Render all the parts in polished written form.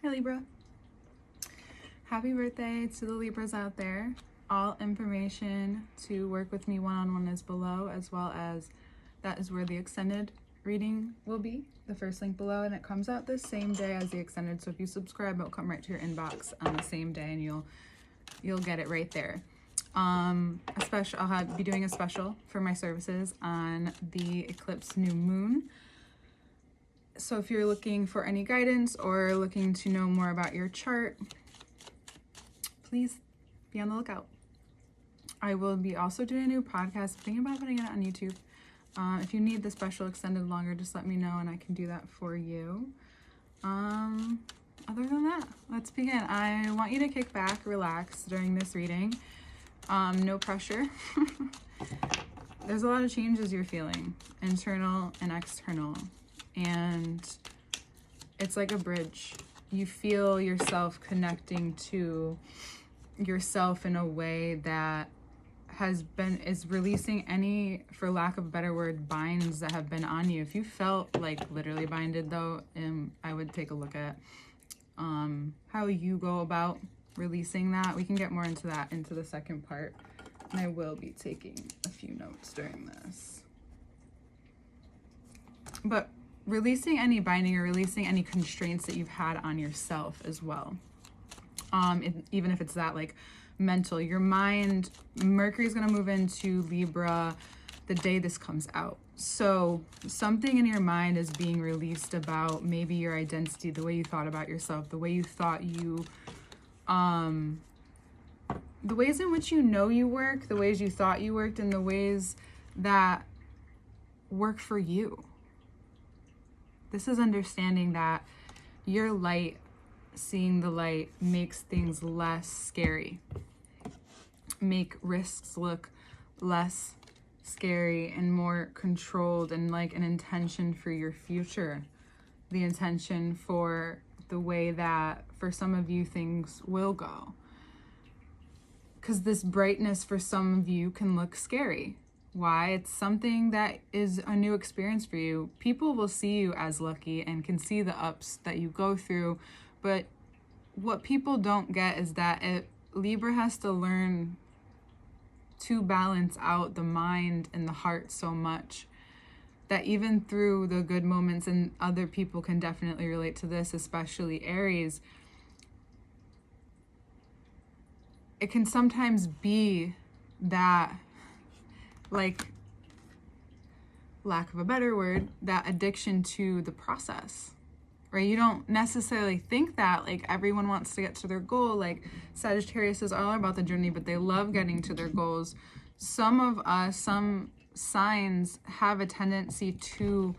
Hi Libra. Happy birthday to the Libras out there. All information to work with me one-on-one is below, as well as that is where the extended reading will be, the first link below, and it comes out the same day as the extended. So if you subscribe, it'll come right to your inbox on the same day, and you'll get it right there. I'll be doing a special for my services on the eclipse new moon. So if you're looking for any guidance or looking to know more about your chart, please be on the lookout. I will be also doing a new podcast, thinking about putting it on YouTube. If you need the special extended longer, just let me know and I can do that for you. Other than that, let's begin. I want you to kick back, relax during this reading. No pressure. There's a lot of changes you're feeling, internal and external, and it's like a bridge. You feel yourself connecting to yourself in a way that is releasing any, for lack of a better word, binds that have been on you. If you felt like literally binded though, I would take a look at how you go about releasing that. We can get more into that into the second part, and I will be taking a few notes during this. But releasing any binding or releasing any constraints that you've had on yourself as well. Even if it's that, like, mental, your mind, Mercury's going to move into Libra the day this comes out. So something in your mind is being released about maybe your identity, the way you thought about yourself, the way you thought you, the ways in which you know you work, the ways you thought you worked, and the ways that work for you. This is understanding that your light, seeing the light, makes things less scary, make risks look less scary and more controlled, and like an intention for your future, the intention for the way that for some of you things will go. Because this brightness for some of you can look scary. Why? It's something that is a new experience for you. People will see you as lucky and can see the ups that you go through, but what people don't get is that Libra has to learn to balance out the mind and the heart so much that even through the good moments, and other people can definitely relate to this, especially Aries, it can sometimes be that, like, lack of a better word, that addiction to the process. Right? You don't necessarily think that, like, everyone wants to get to their goal. Like, Sagittarius is all about the journey, but they love getting to their goals. Some of us, some signs have a tendency to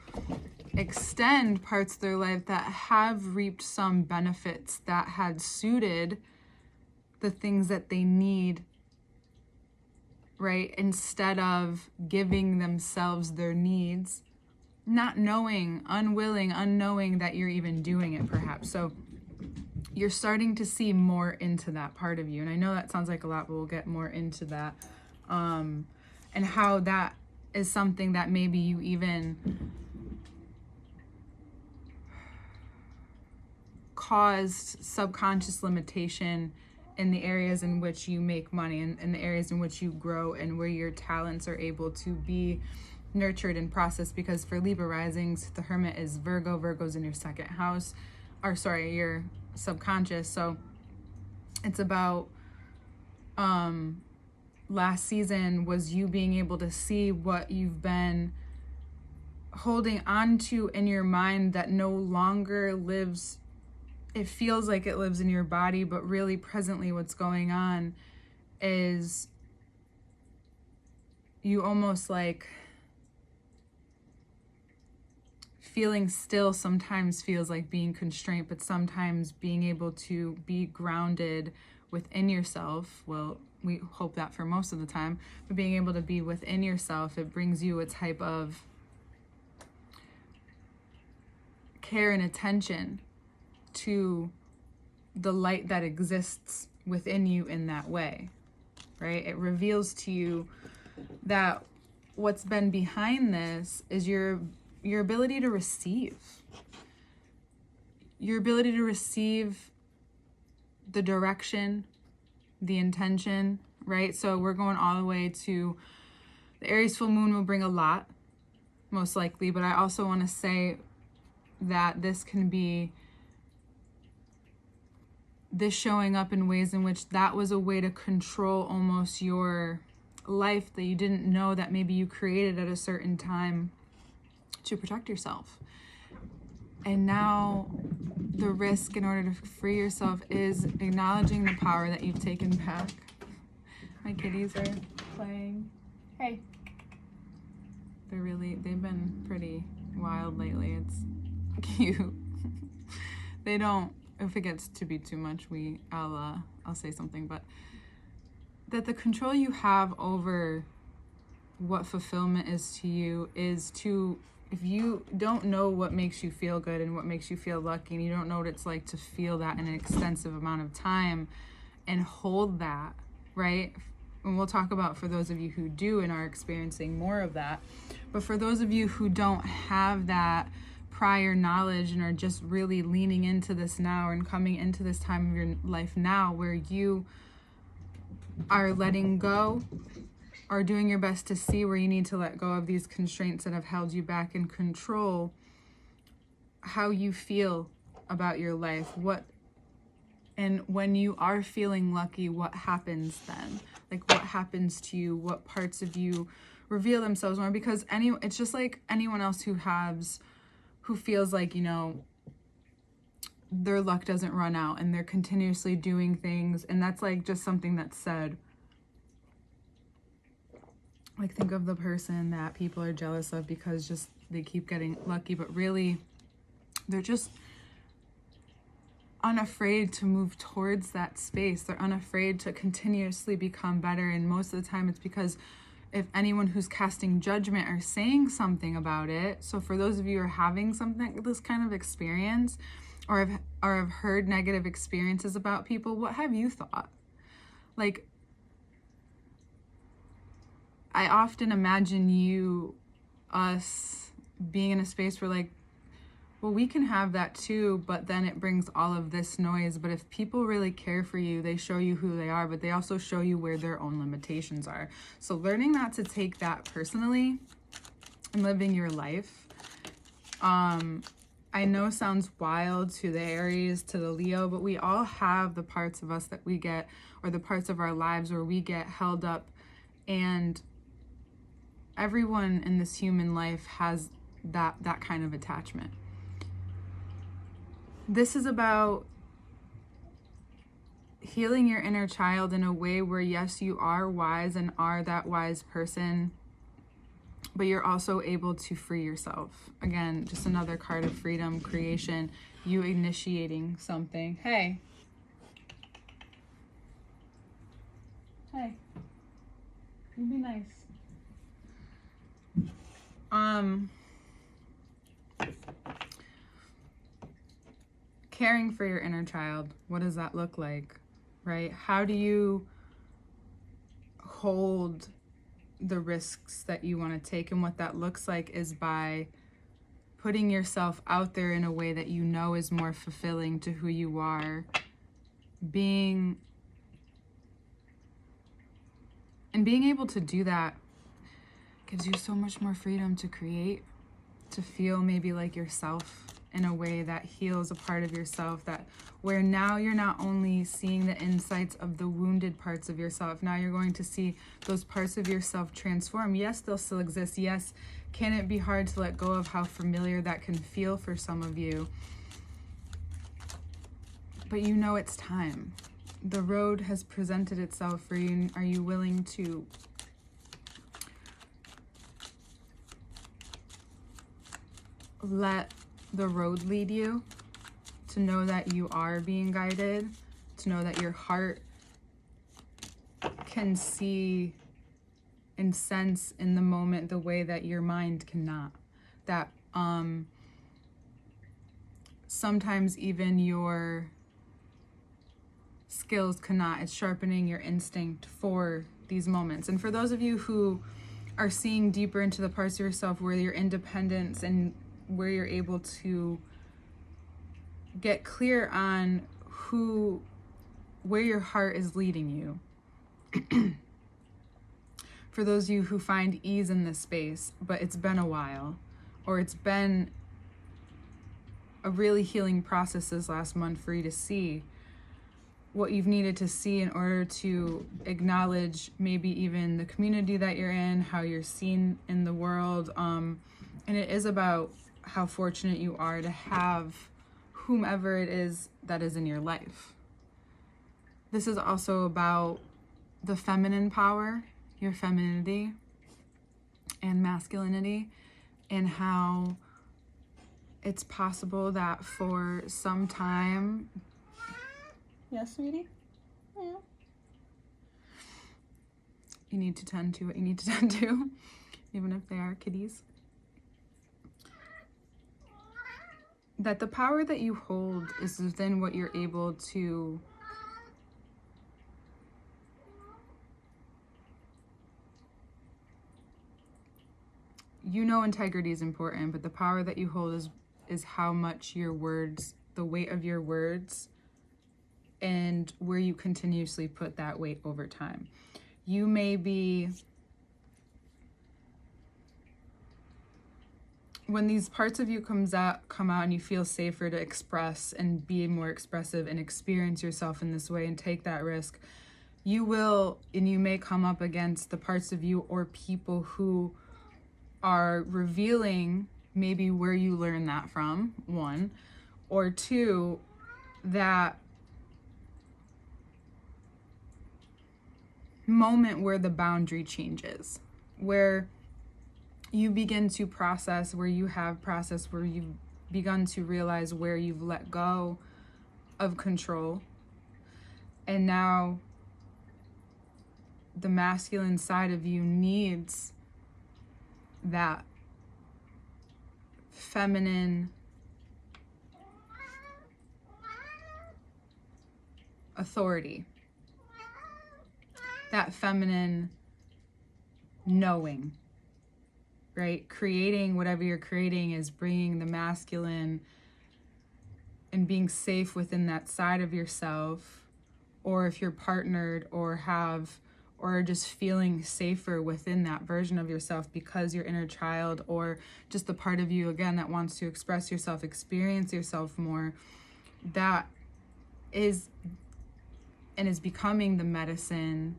extend parts of their life that have reaped some benefits that had suited the things that they need, right? Instead of giving themselves their needs, not knowing, unwilling, unknowing that you're even doing it, perhaps. So you're starting to see more into that part of you. And I know that sounds like a lot, but we'll get more into that. And how that is something that maybe you even caused subconscious limitation in the areas in which you make money, and in the areas in which you grow, and where your talents are able to be nurtured and processed. Because for Libra risings, the Hermit is Virgo. Virgo's in your second house, or sorry, your subconscious. So it's about last season was you being able to see what you've been holding on to in your mind that no longer lives. It feels like it lives in your body, but really presently what's going on is you almost like feeling still sometimes feels like being constrained, but sometimes being able to be grounded within yourself. Well, we hope that for most of the time, but being able to be within yourself, it brings you a type of care and attention to the light that exists within you in that way, right? It reveals to you that what's been behind this is your ability to receive. your ability to receive the direction, the intention, right? So we're going all the way to the Aries full moon will bring a lot, most likely, but I also want to say that this can be this showing up in ways in which that was a way to control almost your life that you didn't know that maybe you created at a certain time to protect yourself. And now the risk in order to free yourself is acknowledging the power that you've taken back. My kitties are playing. Hey. They've been pretty wild lately. It's cute. They don't, if it gets to be too much, I'll say something, but that the control you have over what fulfillment is to you is to, if you don't know what makes you feel good and what makes you feel lucky, and you don't know what it's like to feel that in an extensive amount of time and hold that, right? And we'll talk about for those of you who do and are experiencing more of that. But for those of you who don't have that prior knowledge and are just really leaning into this now and coming into this time of your life now where you are letting go or doing your best to see where you need to let go of these constraints that have held you back and control how you feel about your life. And when you are feeling lucky, what happens then? Like, what happens to you? What parts of you reveal themselves more? Because it's just like anyone else who feels like, you know, their luck doesn't run out and they're continuously doing things. And that's like just something that's said. Like, think of the person that people are jealous of because just they keep getting lucky, but really they're just unafraid to move towards that space. They're unafraid to continuously become better. And most of the time it's because if anyone who's casting judgment are saying something about it. So for those of you who are having this kind of experience or have heard negative experiences about people, what have you thought? Like, I often imagine us being in a space where like, well, we can have that too, but then it brings all of this noise. But if people really care for you, they show you who they are, but they also show you where their own limitations are. So learning not to take that personally and living your life, I know sounds wild to the Aries, to the Leo, but we all have the parts of us that we get, or the parts of our lives where we get held up, and everyone in this human life has that kind of attachment. This is about healing your inner child in a way where, yes, you are wise and are that wise person, but you're also able to free yourself. Again, just another card of freedom, creation, you initiating something. Hey. Hey. You be nice. Caring for your inner child, what does that look like, right? How do you hold the risks that you want to take? And what that looks like is by putting yourself out there in a way that you know is more fulfilling to who you are, being able to do that gives you so much more freedom to create, to feel maybe like yourself in a way that heals a part of yourself, that where now you're not only seeing the insights of the wounded parts of yourself, now you're going to see those parts of yourself transform. Yes, they'll still exist. Yes, can it be hard to let go of how familiar that can feel for some of you? But you know it's time. The road has presented itself for you. Are you willing to let the road lead you, to know that you are being guided, to know that your heart can see and sense in the moment the way that your mind cannot, that sometimes even your skills cannot. It's sharpening your instinct for these moments. And for those of you who are seeing deeper into the parts of yourself where your independence and where you're able to get clear on where your heart is leading you. For those of you who find ease in this space, but it's been a while, or it's been a really healing process this last month for you to see what you've needed to see in order to acknowledge maybe even the community that you're in, how you're seen in the world. And it is about how fortunate you are to have whomever it is that is in your life. This is also about the feminine power, your femininity and masculinity, and how it's possible that for some time... Yes, sweetie? Yeah. You need to tend to what you need to tend to, even if they are kitties. That the power that you hold is within what you're able to integrity is important, but the power that you hold is how much your words, the weight of your words, and where you continuously put that weight over time. You may be, when these parts of you come out and you feel safer to express and be more expressive and experience yourself in this way and take that risk, you will, and you may come up against the parts of you or people who are revealing maybe where you learned that from, one, or two, that moment where the boundary changes, where you begin to process, where you have processed, where you've begun to realize where you've let go of control. And now the masculine side of you needs that feminine authority, that feminine knowing, right? Creating whatever you're creating is bringing the masculine and being safe within that side of yourself, or if you're partnered or just feeling safer within that version of yourself because your inner child, or just the part of you, again, that wants to express yourself, experience yourself more, that is and is becoming the medicine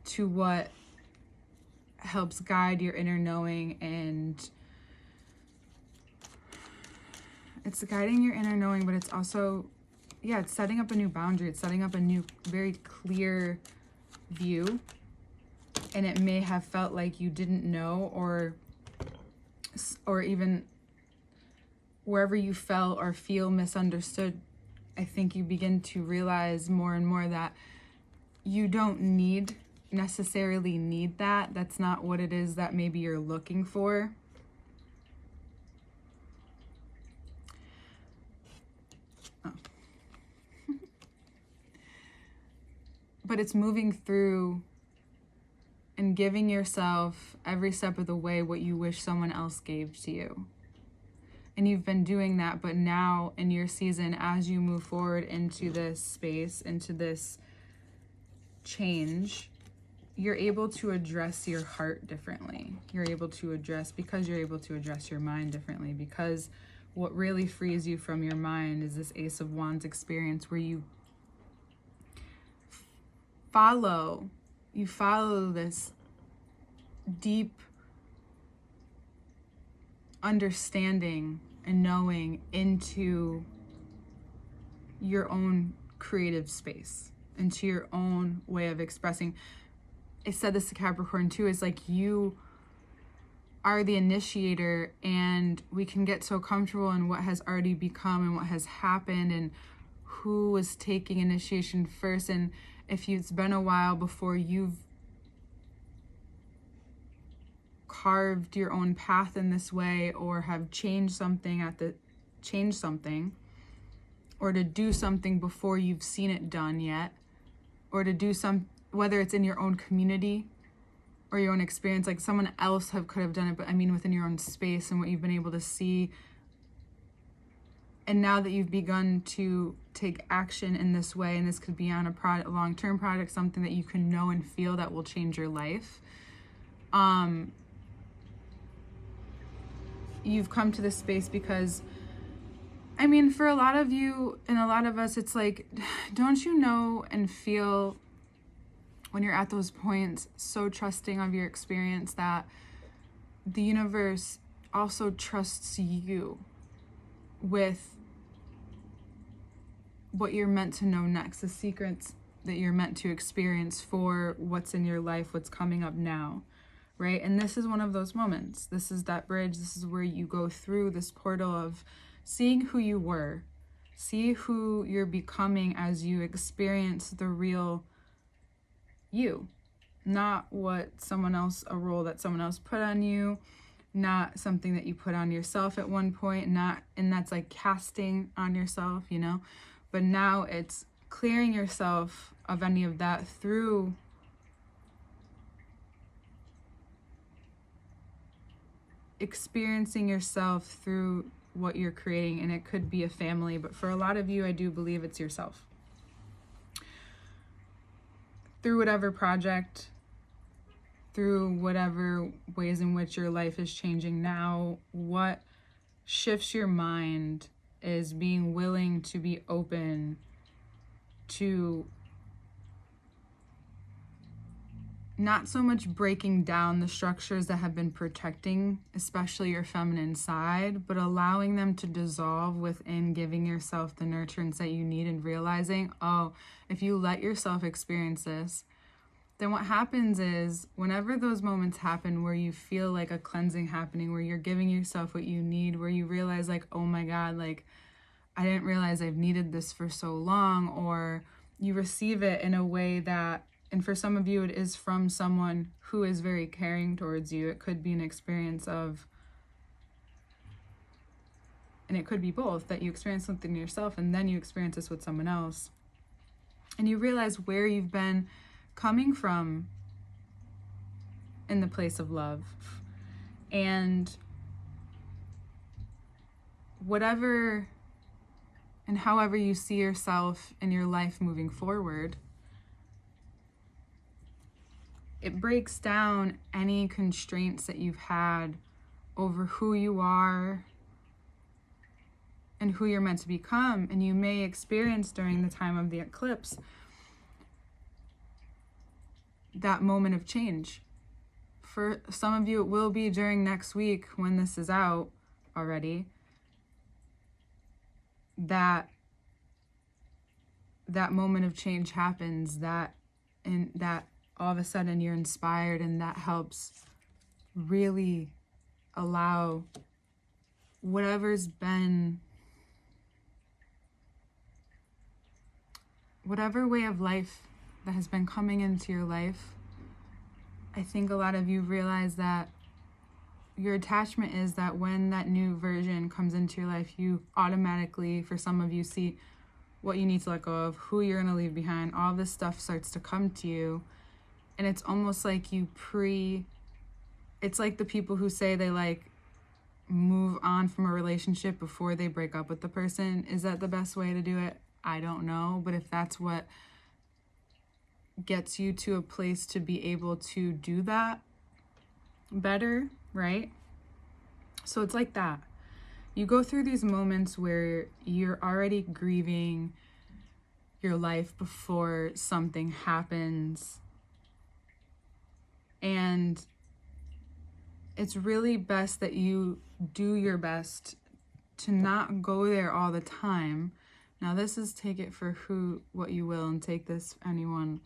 to what helps guide your inner knowing. And it's guiding your inner knowing, but it's also, it's setting up a new boundary. It's setting up a new, very clear view. And it may have felt like you didn't know, or even wherever you felt or feel misunderstood, I think you begin to realize more and more that you don't necessarily need that. That's not what it is that maybe you're looking for. But it's moving through and giving yourself every step of the way what you wish someone else gave to you. And you've been doing that, but now in your season, as you move forward into this space, into this change, you're able to address your heart differently. Because you're able to address your mind differently, because what really frees you from your mind is this Ace of Wands experience where you follow this deep understanding and knowing into your own creative space, into your own way of expressing. I said this to Capricorn too, is like you are the initiator, and we can get so comfortable in what has already become and what has happened and who was taking initiation first. And if it's been a while before you've carved your own path in this way, or have changed something, or to do something before you've seen it done yet, or to do whether it's in your own community or your own experience, like someone else could have done it, but I mean within your own space and what you've been able to see And now that you've begun to take action in this way, and this could be on a long-term project, something that you can know and feel that will change your life, you've come to this space because, I mean, for a lot of you and a lot of us, it's like, don't you know and feel when you're at those points so trusting of your experience that the universe also trusts you with what you're meant to know next, the secrets that you're meant to experience for what's in your life, what's coming up now, right? And this is one of those moments. This is that bridge. This is where you go through this portal of seeing who you were, see who you're becoming as you experience the real you, not what someone else, a role that someone else put on you, not something that you put on yourself at one point, and that's like casting on yourself, you know? But now it's clearing yourself of any of that through experiencing yourself through what you're creating. And it could be a family, but for a lot of you, I do believe it's yourself. Through whatever project, through whatever ways in which your life is changing now, what shifts your mind is being willing to be open to not so much breaking down the structures that have been protecting, especially your feminine side, but allowing them to dissolve within, giving yourself the nurturance that you need, and realizing, oh, if you let yourself experience this, then what happens is whenever those moments happen where you feel like a cleansing happening, where you're giving yourself what you need, where you realize like, oh my God, like I didn't realize I've needed this for so long, or you receive it in a way that, and for some of you, it is from someone who is very caring towards you. It could be an experience of, and it could be both, that you experience something yourself and then you experience this with someone else. And you realize where you've been coming from in the place of love. And whatever and however you see yourself in your life moving forward, it breaks down any constraints that you've had over who you are and who you're meant to become. And you may experience during the time of the eclipse that moment of change. For some of you, it will be during next week when this is out already, that moment of change happens, that all of a sudden you're inspired, and that helps really allow whatever's been, whatever way of life that has been coming into your life. I think a lot of you realize that your attachment is that when that new version comes into your life, you automatically, for some of you, see what you need to let go of, who you're going to leave behind. All this stuff starts to come to you. And it's almost like it's like the people who say they like move on from a relationship before they break up with the person. Is that the best way to do it? I don't know. But if that's what gets you to a place to be able to do that better, right? So it's like that. You go through these moments where you're already grieving your life before something happens. And it's really best that you do your best to not go there all the time. Now, this is take it for what you will, and take this anyone.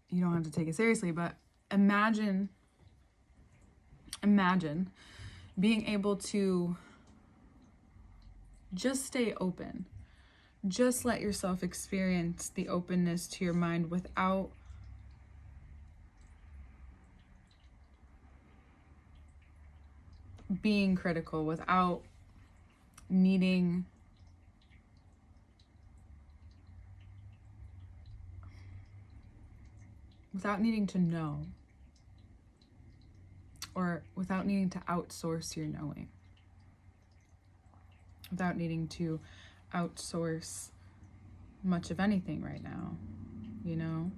You don't have to take it seriously, but imagine being able to just stay open. Just let yourself experience the openness to your mind without being critical, without needing to know, or without needing to outsource your knowing. without needing to outsource much of anything right now, you know?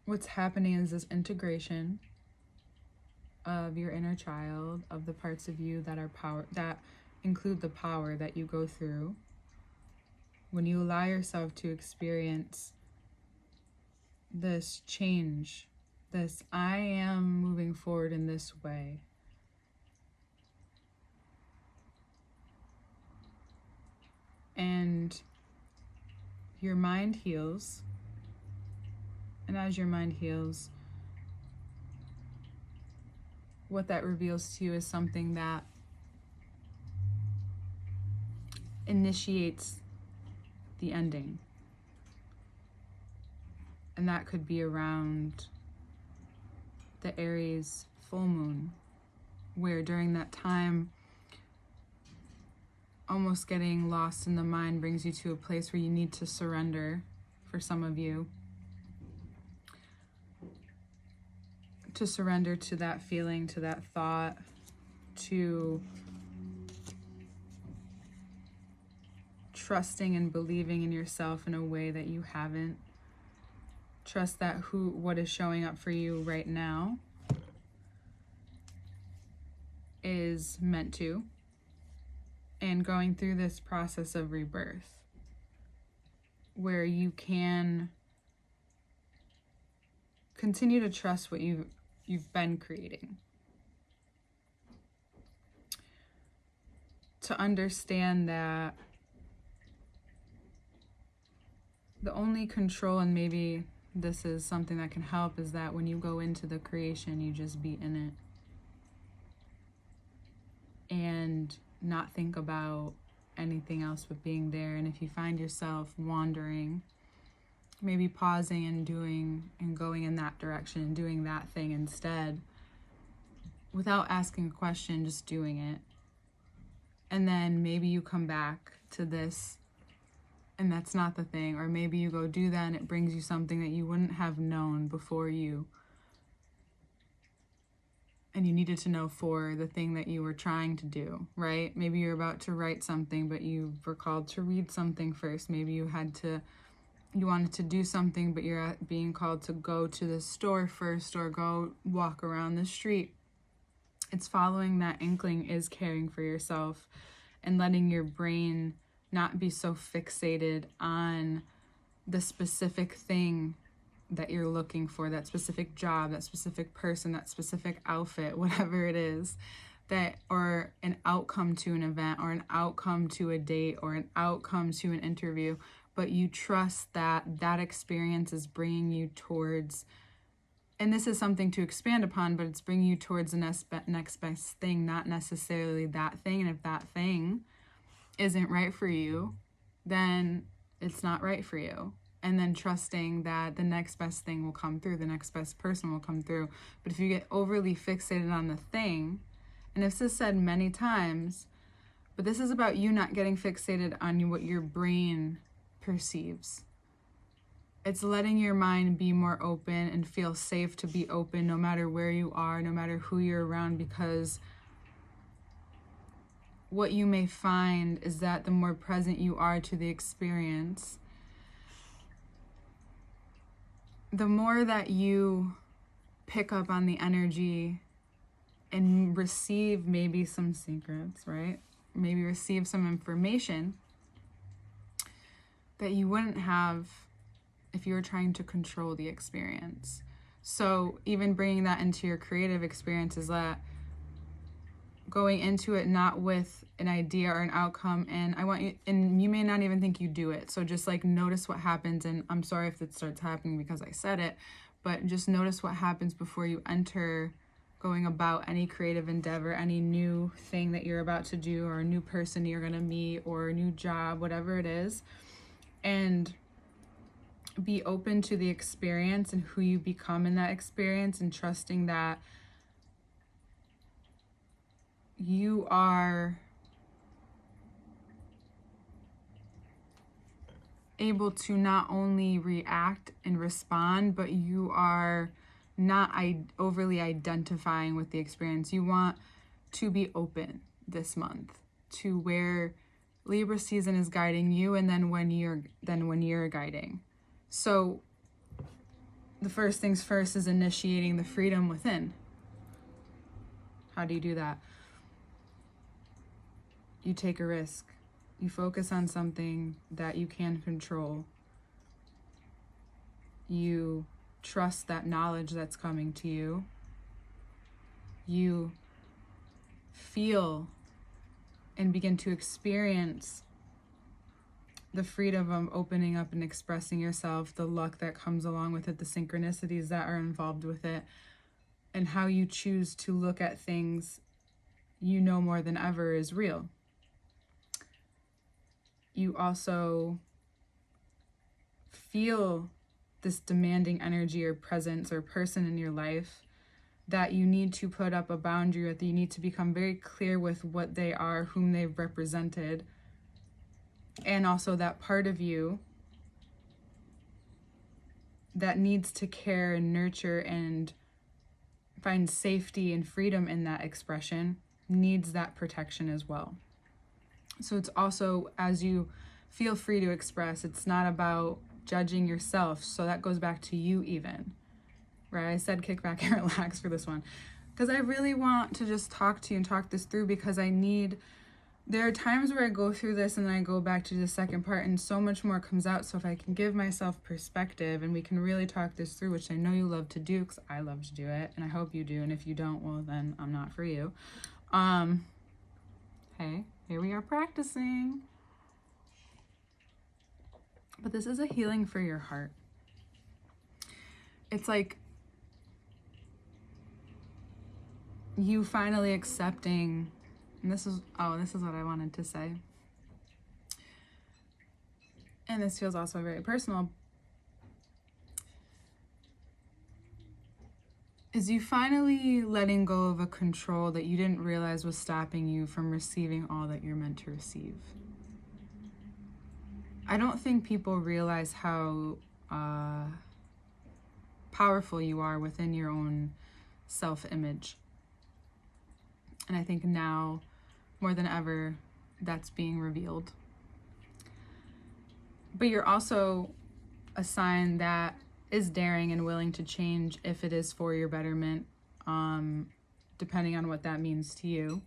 What's happening is this integration of your inner child, of the parts of you that are power, that include the power that you go through when you allow yourself to experience this change, this I am moving forward in this way. And your mind heals. And as your mind heals, what that reveals to you is something that initiates the ending. And that could be around the Aries full moon, where during that time, almost getting lost in the mind brings you to a place where you need to surrender, for some of you, to surrender to that feeling, to that thought, to trusting and believing in yourself in a way that you haven't. Trust that what is showing up for you right now is meant to. And going through this process of rebirth, where you can continue to trust what you've been creating. To understand that the only control, and maybe this is something that can help, is that when you go into the creation, you just be in it. And not think about anything else but being there. And if you find yourself wandering, maybe pausing and doing and going in that direction and doing that thing instead, without asking a question, just doing it. And then maybe you come back to this and that's not the thing, or maybe you go do that and it brings you something that you wouldn't have known before and you needed to know for the thing that you were trying to do, right? Maybe you're about to write something, but you were called to read something first. Maybe you wanted to do something, but you're being called to go to the store first or go walk around the street. It's following that inkling, is caring for yourself and letting your brain not be so fixated on the specific thing that you're looking for, that specific job, that specific person, that specific outfit, whatever it is, or an outcome to an event, or an outcome to a date, or an outcome to an interview, but you trust that that experience is bringing you towards, and this is something to expand upon, but it's bringing you towards the next best thing, not necessarily that thing. And if that thing isn't right for you, then it's not right for you. And then trusting that the next best thing will come through, the next best person will come through. But if you get overly fixated on the thing, and this is said many times, but this is about you not getting fixated on what your brain perceives. It's letting your mind be more open and feel safe to be open no matter where you are, no matter who you're around, because what you may find is that the more present you are to the experience, the more that you pick up on the energy and receive maybe some secrets, right? Maybe receive some information that you wouldn't have if you were trying to control the experience. So even bringing that into your creative experience is that going into it not with an idea or an outcome, and you may not even think you do it, so just like notice what happens. And I'm sorry if it starts happening because I said it, but just notice what happens before you enter going about any creative endeavor, any new thing that you're about to do, or a new person you're going to meet, or a new job, whatever it is. And be open to the experience and who you become in that experience, and trusting that you are able to not only react and respond, but you are not overly identifying with the experience. You want to be open this month to where Libra season is guiding you, and then when you're guiding. So the first things first is initiating the freedom within. How do you do that? You take a risk. You focus on something that you can control. You trust that knowledge that's coming to you. You feel and begin to experience the freedom of opening up and expressing yourself, the luck that comes along with it, the synchronicities that are involved with it, and how you choose to look at things you know more than ever is real. You also feel this demanding energy or presence or person in your life that you need to put up a boundary with. You need to become very clear with what they are, whom they've represented, and also that part of you that needs to care and nurture and find safety and freedom in that expression needs that protection as well. So it's also, as you feel free to express, it's not about judging yourself. So that goes back to you even, right? I said kick back and relax for this one, because I really want to just talk to you and talk this through, because there are times where I go through this and then I go back to the second part and so much more comes out. So if I can give myself perspective and we can really talk this through, which I know you love to do, because I love to do it, and I hope you do. And if you don't, well, then I'm not for you. Hey, here we are practicing. But this is a healing for your heart. It's like you finally accepting, and this is what I wanted to say. And this feels also very personal. Is you finally letting go of a control that you didn't realize was stopping you from receiving all that you're meant to receive. I don't think people realize how powerful you are within your own self-image. And I think now, more than ever, that's being revealed. But you're also a sign that is daring and willing to change if it is for your betterment, depending on what that means to you.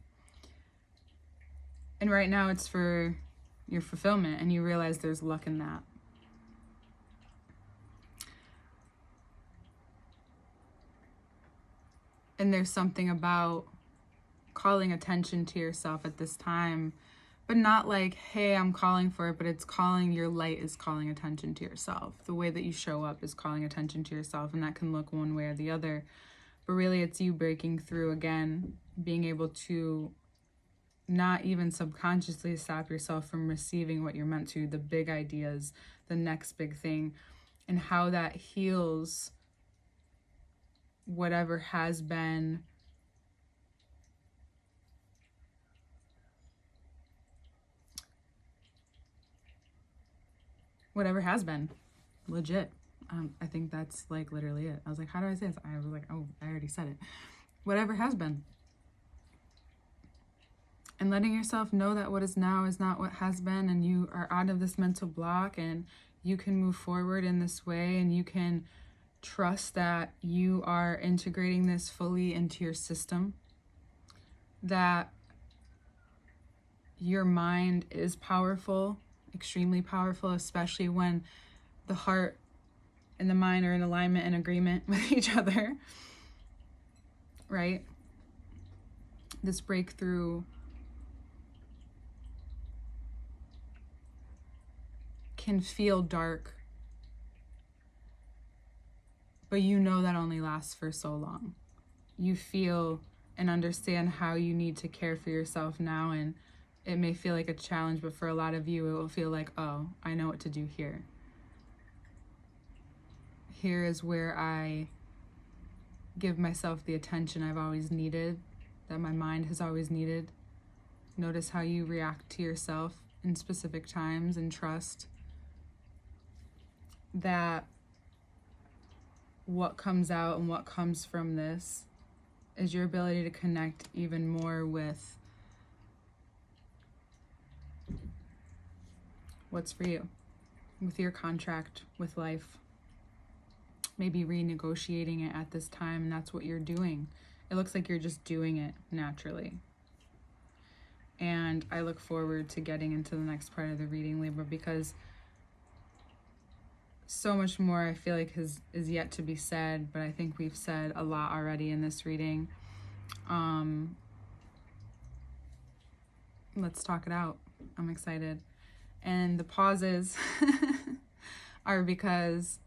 And right now it's for your fulfillment, and you realize there's luck in that. And there's something about calling attention to yourself at this time, but not like, hey, I'm calling for it, but it's calling, your light is calling attention to yourself. The way that you show up is calling attention to yourself, and that can look one way or the other. But really it's you breaking through again, being able to not even subconsciously stop yourself from receiving what you're meant to, the big ideas, the next big thing, and how that heals whatever has been legit. I think that's like literally it. I was like, how do I say this? I was like, oh, I already said it. Whatever has been. And letting yourself know that what is now is not what has been, and you are out of this mental block, and you can move forward in this way, and you can trust that you are integrating this fully into your system, that your mind is powerful, extremely powerful, especially when the heart and the mind are in alignment and agreement with each other, right? This breakthrough can feel dark, but you know that only lasts for so long. You feel and understand how you need to care for yourself now, and it may feel like a challenge, but for a lot of you it will feel like, oh, I know what to do here. Here is where I give myself the attention I've always needed, that my mind has always needed. Notice how you react to yourself in specific times, and trust that what comes out and what comes from this is your ability to connect even more with what's for you, with your contract with life. Maybe renegotiating it at this time, and that's what you're doing. It looks like you're just doing it naturally. And I look forward to getting into the next part of the reading, Libra, because so much more I feel like is yet to be said, but I think we've said a lot already in this reading. Let's talk it out. I'm excited. And the pauses are because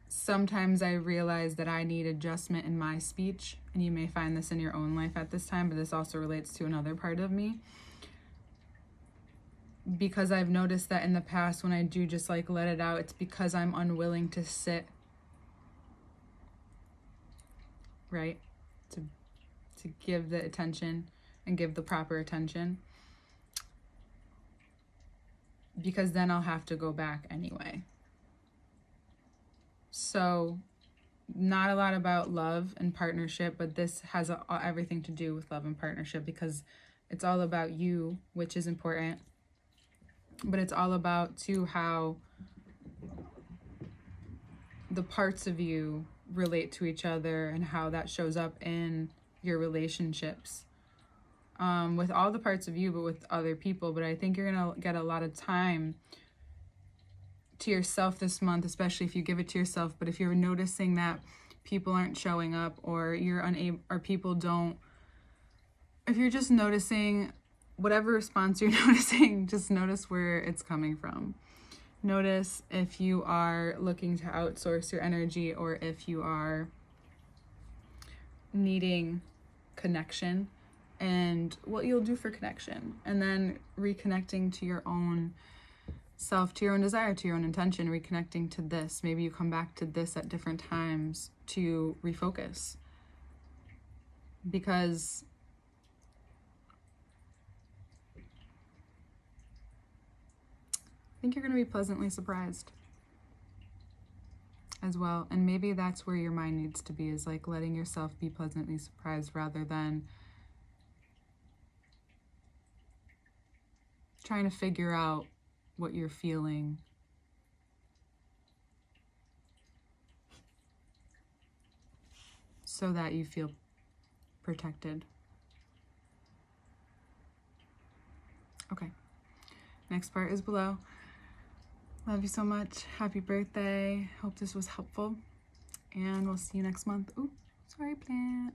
sometimes I realize that I need adjustment in my speech, and you may find this in your own life at this time, but this also relates to another part of me. Because I've noticed that in the past when I do just like let it out, it's because I'm unwilling to sit, right? To give the attention and give the proper attention. Because then I'll have to go back anyway. So not a lot about love and partnership, but this has everything to do with love and partnership, because it's all about you, which is important. But it's all about too how the parts of you relate to each other and how that shows up in your relationships. With all the parts of you, but with other people. But I think you're going to get a lot of time to yourself this month, especially if you give it to yourself. But if you're noticing that people aren't showing up, or you're unable, or people don't, if you're just noticing whatever response you're noticing, just notice where it's coming from. Notice if you are looking to outsource your energy, or if you are needing connection, and what you'll do for connection. And then reconnecting to your own self, to your own desire, to your own intention, reconnecting to this. Maybe you come back to this at different times to refocus. Because I think you're going to be pleasantly surprised as well. And maybe that's where your mind needs to be, is like letting yourself be pleasantly surprised rather than trying to figure out what you're feeling. So that you feel protected. Okay. Next part is below. Love you so much. Happy birthday. Hope this was helpful. And we'll see you next month. Ooh, sorry, plant.